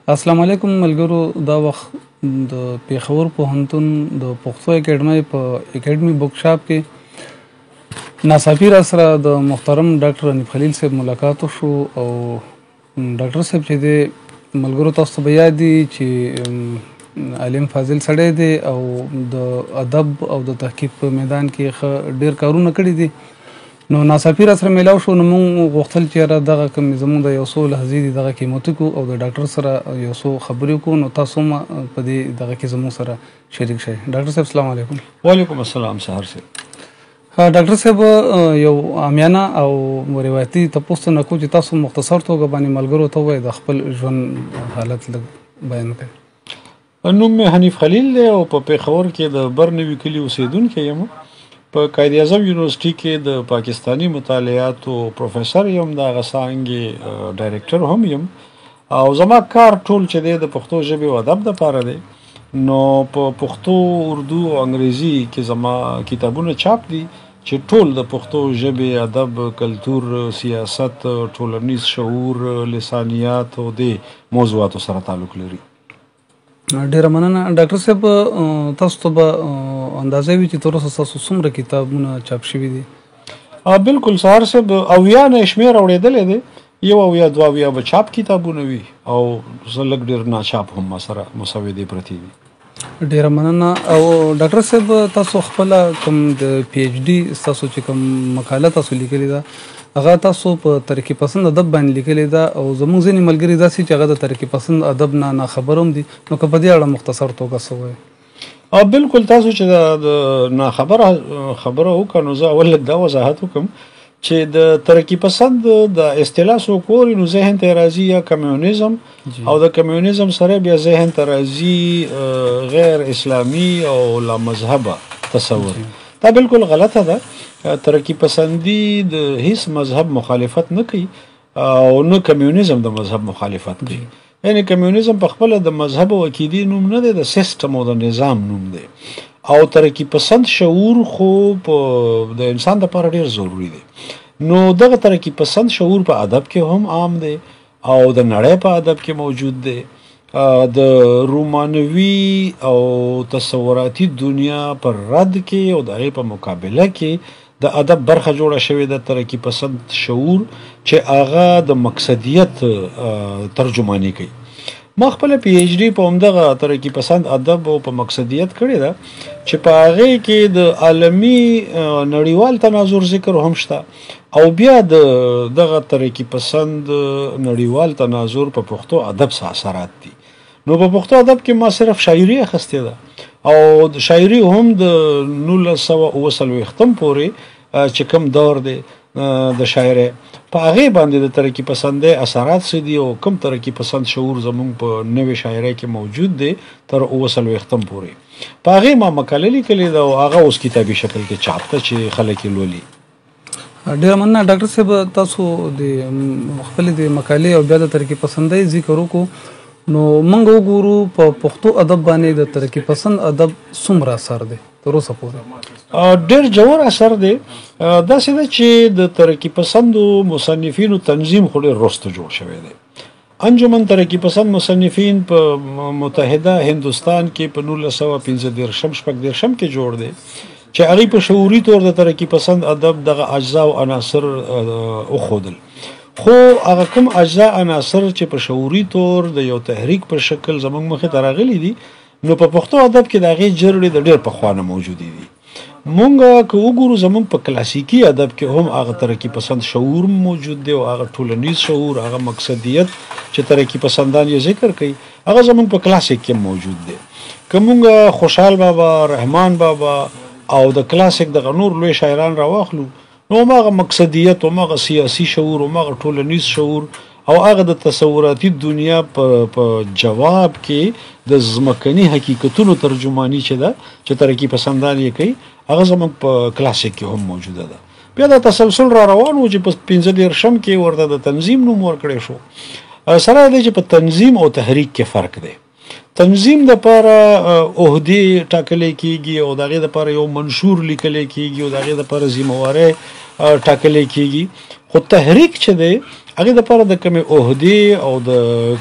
السلام علیکم ملګرو. دا وخت د پیښور پوهنتون د پښتو اکیډمۍ په اکیډمي بک شاپ کې ناڅاپي را سره د محترم ډاکټر حنیف خلیل صاحب ملاقات وشو او ډاکټر صاحب چې دی ملګرو تاسو ته به یاد دي چې عالم فاضل سړی دی او د ادب او د تحقیق په میدان کې ډېر کارونه کړي دي. نو ناڅاپي را سره میلاو شو، نو موږ غوښتل چې یاره دغه کوم زموږ د یو څو لحظې دي دغه قیمتي کړو او د ډاکټر سره یو څو خبرې وکړو. نو تاسو هم په دې دغه کې زموږ سره شریک شئ. ډاکټر صاحب السلام علیکم. وعلیکم السلام. سهار صاحب. ډاکټر صاحب یو عامیانه او روایتي تپوس نه کوو چې تاسو مختصر توګه باندې ملګرو ته ووایئ د خپل ژوند حالت لږ بیان کړئ. نوم مې حنیف خلیل دی او په پیښور کې د برنوي کلي اوسیدونکی یم. په قائد اعظم یونیورسيټي کې د پاکستانی مطالعاتو پروفیسر یم، د هغه څانګې ډایرکټر هم یم او زما کار ټول چې دی د پښتو ژبې او ادب دپاره دی. نو په پښتو، اردو او انګریزي کې زما کتابونه چاپ دي چې ټول د پښتو ژبې، ادب، کلتور، سیاست، ټولنیز شعور، لسانیات او د موضوعاتو سره تعلق لري. ډیره مننه ډاکټر صاحب. تاسو ته به اندازه وي چې تر اوسه ستاسو څومره کتابونه چاپ شوي دي؟ بالکل سهار صاحب، اویا نه شمېر اورېدلی دی، یو اویا دوه اویا به چاپ کتابونه وي او زه لږ ډېر ناچاپ هم سره مسودې پرتې دي. ډیره مننه. او ډاکټر صاحب تاسو خپله کوم د پی ایچ ډي ستاسو چې کوم مقاله تاسو لیکلې ده هغه تاسو په ترقي پسند ادب باندې لیکلې ده او زموږ ځینې ملګري داسې چې هغه د ترقي پسند ادب نه ناخبر هم دي. نو که په دې اړه مختصر توګه څه وایئ؟ بالکل تاسو چې د ناخبره خبره وکړه نو زه اول دا وضاحت وکړم چې د ترقي پسند د اصطلاح څوک ووري نو ذهن ته راځي یا کمیونیزم او د کمیونیزم سره بیا ذهن ته راځي غیر اسلامي او لامذهبه تصور. دا بالکل غلطه ده. ترقی پسندی د هیڅ مذهب مخالفت نه کوي او نه کمیونیزم د مذهب مخالفت کوي. یعنی کمیونیزم په خپل د مذهب او عقیدې نوم نه دی، د سیستم او د نظام نوم دی. او ترقی پسند شعور خو د انسان لپاره ډیر ضروری دی. نو دغه ترقی پسند شعور په ادب کې هم عام دی او د نړۍ په ادب کې موجود دی. د رومانوي او تصوراتي دنیا پر رد کې او د هغې په مقابله کې د ادب برخه جوړه شوې ده ترقي پسند شعور چې هغه د مقصدیت ترجماني کوي. ما خپل پی ایچ ډي په همدغه ترقي پسند ادب او په مقصدیت کړې ده چې په هغې کې د عالمي نړیوال تناظر ذکر هم شته او بیا دغه ترقي پسند نړیوال تناظر په پښتو ادب څه اثرات دي. نو په پښتو ادب کې ما صرف شاعري اخیستې ده او د شاعري هم د 1929 پورې چې کوم دور دی د شاعرۍ په هغې باندې د ترقي پسندۍ اثرات څه دي او کوم ترقي پسند شعور زموږ په نوې شاعرۍ کې موجود دی تر 1929 پورې. په هغې ما مقاله لیکلې ده او هغه اوس کتابي شکل کې چاپ ده چې خلک یې لولي. ډیره مننه ډاکټر صاحب. تاسو د خپلې د مقالې او بیا د ترقي پسندۍ ذکر وکړو. نو موږ وګورو په پښتو ادب باندې د ترقي پسند ادب څومره اثر دی تر اوسه پورې؟ ډېر ژور اثر دی. داسې ده چې د ترقي پسندو مصنفینو تنظیم خو ډېر وروسته جوړ شوی دی. انجمن ترقي پسند مصنفین په متحده هندوستان کې په 1915-16 کې جوړ دی چې هغوی په شعوري طور د ترقي پسند ادب دغه اجزا او عناصر وښودل. خو هغه کوم اجزا عناصر چې په شعوري طور د یو تحریک په شکل زموږ مخې ته راغلي دي نو په پښتو ادب کې د هغې جرړې د ډېر پخوا نه موجودې دي. مونږ که وګورو زموږ په کلاسیکي ادب کې هم هغه ترقي پسند شعور موجود دی او هغه ټولنیز شعور، هغه مقصدیت چې ترقي پسندان یې ذکر کوي هغه زموږ په کلاسیک کې موجود دی. که مونږ خوشحال بابا، رحمان بابا او د کلاسیک دغه نور لوی شاعران راواخلو نو هماغه مقصدیت، هماغه سیاسي شعور، هماغه ټولنیز شعور او هغه د تصوراتي دنیا په جواب کې د ځمکني حقیقتونو ترجماني چې ده چې ترقي پسندان یې کوي هغه زموږ په کلاسیک کې هم موجوده ده. بیا دا تسلسل را روان و چې په 15 کې ورته د تنظیم نوم ورکړی شو. سره دی چې په تنظیم او تحریک کې فرق دی. تنظیم دپاره عهدې ټاکلی کېږي او د هغې دپاره یو منشور لیکلی کېږي او د هغې دپاره ذمهوارۍ ټاکلی کېږي خو تحریک چې دی هغه د لپاره د کومې عہدې او د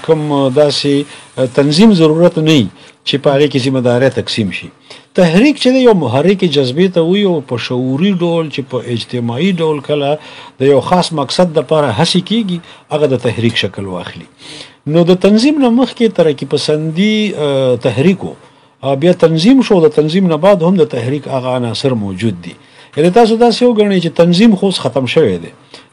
کوم داسې تنظیم ضرورت نه چې په هغې کې ذمه دارۍ تقسیم شي. تحریک چې دی یو محرک جذبې ته وي او په شعوري ډول چې په اجتماعي ډول کله د یو خاص مقصد دپاره هڅې کیږي هغه د تحریک شکل واخلي. نو د تنظیم نه مخکې ترقي پسندي تحریک بیا تنظیم شو، د تنظیم نه بعد هم د تحریک هغه عناصر موجود دي. یعنې تاسو داسې وګڼئ چې تنظیم خو ختم شوی دی،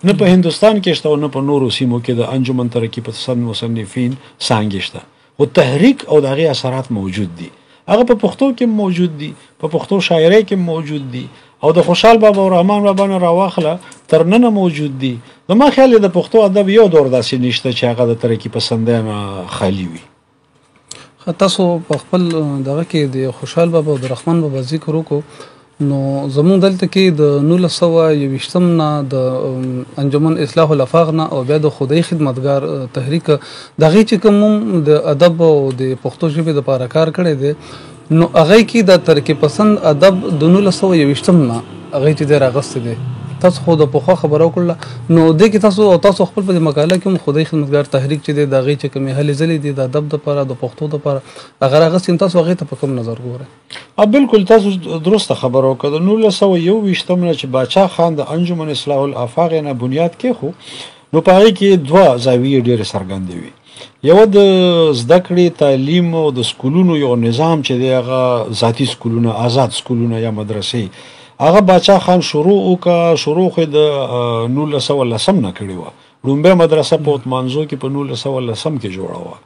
نه په هندوستان کې شته او نه په نورو سیمو کې د انجمن ترقي پسند مصنفین څانګې شته، خو تحریک او د هغې اثرات موجود دي. هغه په پښتو کې موجود دي، په پښتو شاعرۍ کې موجود دي او د خوشحال بابا او رحمان بابا نه راواخله تر ننه موجود دي. زما خیال د پښتو ادب یو دور داسې نشته چې هغه د ترقي پسندۍ نه خالي وي. تاسو په خپل دغه کې د خوشحال بابا او د رحمان بابا ذکر وکړو، نو زموږ دلته کې د 1921 نه د انجمن اصلاح الافاق نه او بیا د خدای خدمتګار تحریک دغه چې کوم د ادب او د پښتو ژبې لپاره کار کړی دی، نو هغه کې د ترقي پسند ادب د 1921 نه هغه چې د راغست دی. تاسو خو د پخوا خبرو کړله، نو د کې تاسو خپل په مقاله کې هم خدای خدمتګار تحریک چې دی دغه چې کومې هلې ځلې دي د ادب لپاره د پښتو لپاره هغه راغست، تاسو هغه ته په کوم نظر ګورئ؟ بالکل تاسو درسته خبرو کړه. 1921 نه چې باچا خان د انجمن اصلاح الافاق نه بنیاد کېښو، نو په هغې کې دوه زاویې ډېرې څرګندې وي. یو د زده کړې تعلیم او د سکولونو یو نظام چې دی هغه ذاتي سکولونه، آزاد سکولونه یا مدرسې، هغه باچا خان شروع وکړه. شروع خو د 1910 نه کړې وه، لومبۍ مدرسه په عثمانزو کې په 1910 کې جوړه وه.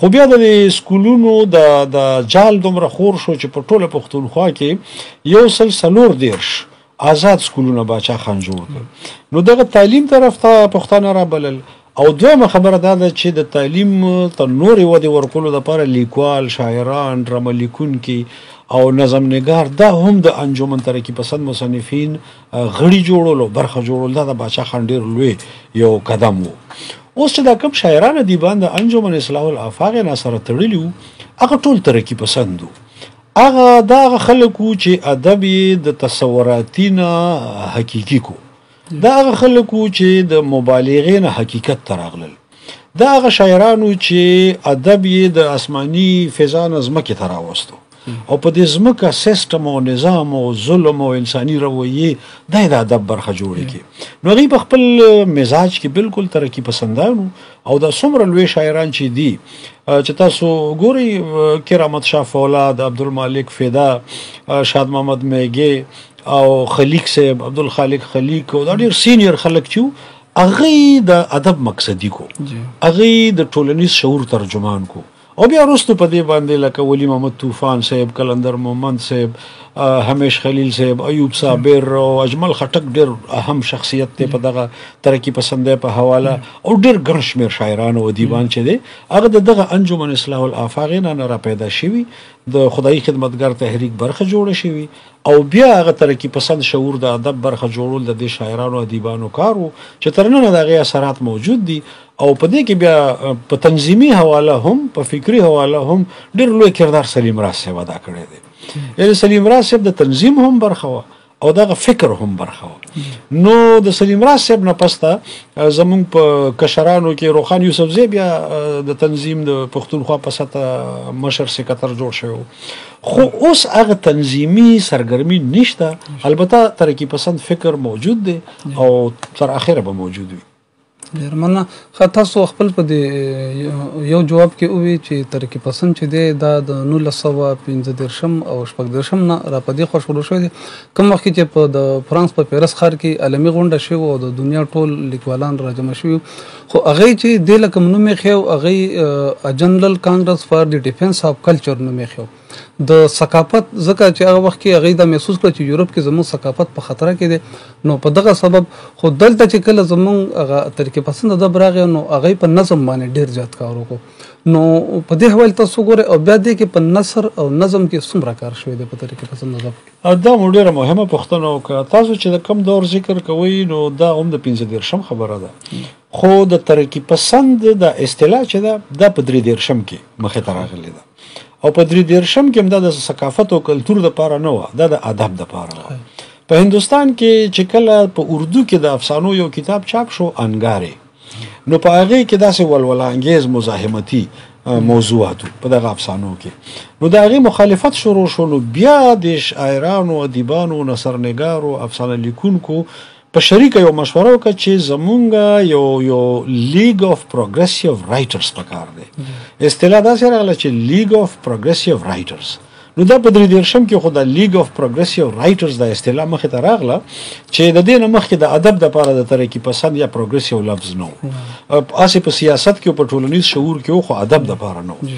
خو بیا د سکولونو د جال دومره خور شو چې په ټوله پښتونخوا کې 140 آزاد سکولونه باچا خان جوړ کړ. نو دغه تعلیم طرف ته پښتانه رابلل. او دویمه خبره دا ده چې د تعلیم ته نورې ودې ورکولو لپاره لیکوال، شاعران، ډرامه لیکونکي او نظم نگار دا هم د انجمن ترقي پسند مصنفین غړي جوړولو، برخه جوړول، دا د باچا خان ډېر لوی یو قدم و. اوس چې دا کوم شاعران ادیبان د انجمن اصلاح الافاق نه سره تړلي وو، هغه ټول ترقي پسند وو. هغه دا هغه خلک وو چې ادب یې د تصوراتي نه حقیقي کو، دا هغه خلک وو چې د مبالغې نه حقیقت ته راغلل، دا هغه شاعران وو چې ادب یې د آسماني فضا نه ځمکې ته راوستو او په دې ځمکه سیستم او نظام او ظلم او انساني رویې دا د ادب برخه جوړې کړي. نو هغوی په خپل مزاج کې بالکل ترقي پسندان او دا څومره لوی شاعران چې دي چې تاسو ګورئ، کرامت شاه فولاد، عبدالمالک فدا، شاد محمد میګي او خلیق صاحب، عبدالخالق خلیق، او دا ډېر سینیر خلک چې هغوی د ادب مقصدي کو، هغوی د ټولنیز شعور ترجمان کو. او بیا وروسته په دې باندې لکه ولی محمد طوفان صاحب، کلندر مومند صاحب، همیش خلیل صاحب، ایوب صابر او اجمل خټک ډېر اهم شخصیت دی په دغه ترقي پسندۍ په حواله، او ډېر ګڼ شمېر شاعران او ادیبان چې دی هغه د دغه انجمن اصلاح الافاق نه را پیدا شوي، د خدای خدمتګار تحریک برخه جوړه شوي، او بیا هغه ترقي پسند شعور د ادب برخه جوړول د دې شاعرانو ادیبانو کار و چې تر ننه د هغې اثرات موجود دي. او په دې کې بیا په تنظیمي حواله هم، په فکري حواله هم ډېر لوی کردار سلیم راز صاحب ادا کړی دی. یعنې سلیم راز صاحب د تنظیم هم برخه وه او دغه فکر هم برخه وه. نو د سلیم راز صاحب نه پسته زمونږ په کشرانو کې روخان یوسفزی بیا د تنظیم د پښتونخوا په سطحه مشر سکرټر جوړ شوی و. خو اوس هغه تنظیمي سرګرمي نشته، البته ترقي پسند فکر موجود دی او تر اخره به موجود وي. ډېر مننه. تاسو خپل په دې یو جواب کې ووی چې ترقي پسند چې دی دا د 1915 او 16 نه را په دې خوا شروع شوی دی، کوم وخت چې په د فرانس په پیرس ښار کې عالمي غونډه شوې او د دنیا ټول لیکوالان راجمع شوي، خو هغې چې دې له کوم نوم یې ایښی، هغې جنرال کانګرس فار د ډیفینس آف کلچر نوم یې ایښی د ثقافت، ځکه چې هغه وخت کې هغوی دا محسوس کړه چې یورپ کې زموږ ثقافت په خطره کې دی. نو په دغه سبب خو دلته چې کله زموږ هغه ترقي پسند ادب راغی، نو هغوی په نظم باندې ډېر زیات کار وکړو. نو په دې حوالې تاسو ګورئ او بیا دې کې په نثر او نظم کې څومره کار شوی دی په ترقي پسند ادب کې؟ دا مو ډېره مهمه پوښتنه وکړه. تاسو چې د کوم دور ذکر کوئ نو دا هم د 15 خبره ده، خو د ترقي پسند د اصطلاح چې ده دا په 13 کې مخې ته راغلې ده، او په 13 کې هم دا د ثقافت او کلتور دپاره نه وه، دا د ادب دپاره وه. په هندستان کې چې کله په اردو کې د افسانو یو کتاب چاپ شو انګارې، نو په هغه کې داسې ولوله انګیز مزاحمتي موضوعاتو په دغه افسانو کې، نو د هغې مخالفت شروع شو. نو بیا د شاعرانو، ادیبانو، نثرنګارو، افسانه لیکونکو په شریکه یو مشوره وکړه چې زمونږ یو لیګ اف پروګریسیو رایټرز پکار دی. اصطلاح داسې راغله چې لیګ اف پروګریسیو رایټرز. نو دا په 33 کې خو د لیګ اف پروګریسیو رایټرز د اصطلاح مخې ته راغله چې د دې نه مخکې د ادب دپاره د ترقي پسند یا پروګریسیو لفظ نه و. هسې په سیاست کې او په ټولنیز شعور کې خو ادب دپاره نه و.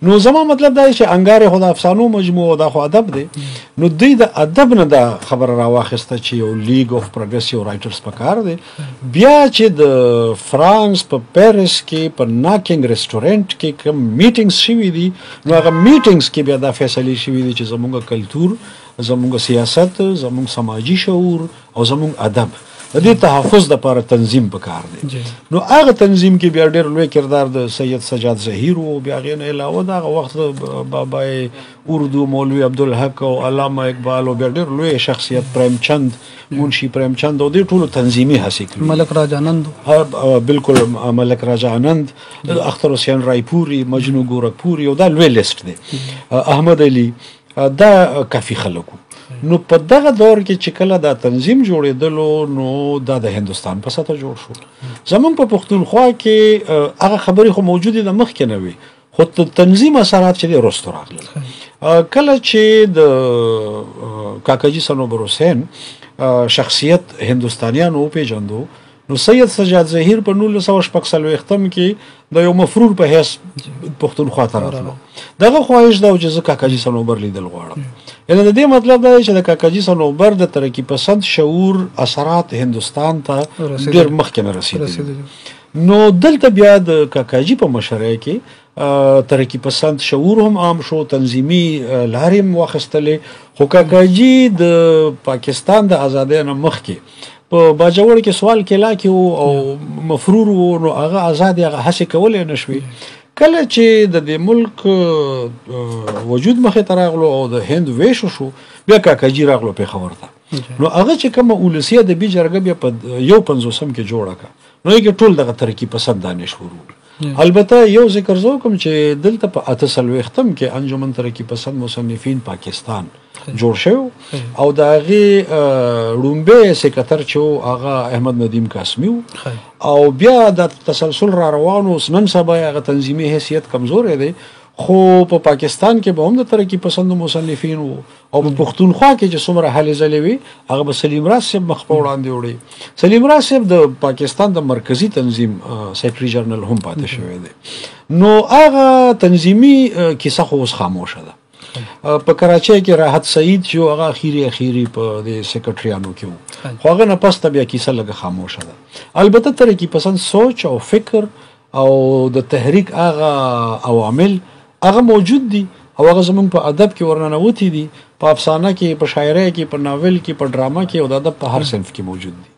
نو زما مطلب دا دی چې انګارې خو د افسانو مجموعه دا خو ادب دی، نو دوی د ادب نه دا خبره راواخیسته چې یو لیګ اف پروګریسیو رایټرز پکار دی. بیا چې د فرانس په پیرس کې په ناکینګ ریسټورنټ کې کوم میټینګز شوي دي، نو هغه میټینګز کې بیا دا فیصلې شوي دي چې زموږ کلتور، زموږ سیاست، زموږ سماجي شعور او زموږ ادب د دې تحفظ دپاره تنظیم پکار دی. نو هغه تنظیم کې بیا ډېر لوی کردار د سید سجاد ظهیر و. بیا هغې نه علاوه د هغه وخت بابای اردو مولوي عبدالحق او علامه اقبال او بیا ډېر لوی شخصیت پریم چند، منشي پریم چند او دې ټولو تنظیمي هڅې کړي. ملک راجا آنند، بالکل ملک راجا آنند، اختر حسین رایپوري، مجنو ګورکپوري، او دا لوی لیست دی. احمد علي، دا کافي خلک. نو په دغه دور کې چې کله دا تنظیم جوړېدلو، نو دا د هندوستان په سطح جوړ شو. زمونږ په پښتونخوا کې هغه خبرې خو موجودې د مخکې نه وي، خو تنظیم اثرات چې دی وروسته راغلل. کله چې د کاکاجي صنوبر حسین شخصیت هندوستانیانو وپېژندو، نو سید سجاد ظهیر په 1946 کې د یو مفرور په حیث پښتونخوا ته راتلو. دغه خواهش دا و چې زه کاکاجي صنوبر لیدل غواړم. یعنې د دې مطلب دا دی چې د کاکاجي صنوبر د ترقي پسند شعور اثرات هندوستان ته ډېر مخکې نه رسېدلي. نو دلته بیا د کاکاجي په مشرۍ کې ترقي پسند شعور هم عام شو، تنظیمي لارې هم واخیستلې. خو کاکاجي د پاکستان د ازادۍ نه مخکې په باجوړ کې سوال کلا کې او مفرور و، نو هغه ازادي هغه هڅې کولی نه شوې. کله چې د دې ملک وجود مخې ته راغلو او د هند ویشو شو، بیا کاکاجي راغلو پېښور ته. نو هغه چې کومه ولسي ادبي جرګه بیا په 51 کې جوړه کړه، نو یې کې ټول دغه ترقي پسند دانش ورو. البته یو ذکر زه کوم چې دلته په 48 کې انجمن ترقي پسند مصنفین پاکستان جوړ شو او د هغې ړومبی سکرټر چې هغه احمد ندیم قاسمي و، او بیا د تسلسل را روانو. نن سبا هغه تنظیمي حیثیت کمزوری دی، خو په پاکستان کې به هم د ترقي پسندو مصنفین وو، او په پښتونخوا کې چې څومره هلې ځلې وي هغه به سلیم راز صاحب مخ په وړاندې وړي. سلیم راز صاحب د پاکستان د مرکزي تنظیم سیکرټري جنرال هم پاتې شوی دی. نو هغه تنظیمي کیسه خو اوس خاموشه ده. په کراچۍ کې راحت سعید چې هغه اخیری په د سیکرټریانو کې وو، خو هغه نه پس ته بیا کیسه لږه خاموشه ده. البته ترقي پسند سوچ او فکر او د تحریک هغه عوامل هغه موجود دي، او هغه زمونږ په ادب کې ورننوتي دي، په افسانه کې، په شاعرۍ کې، په ناول کې، په ډرامه کې او د ادب په هر صنف کې موجود دي.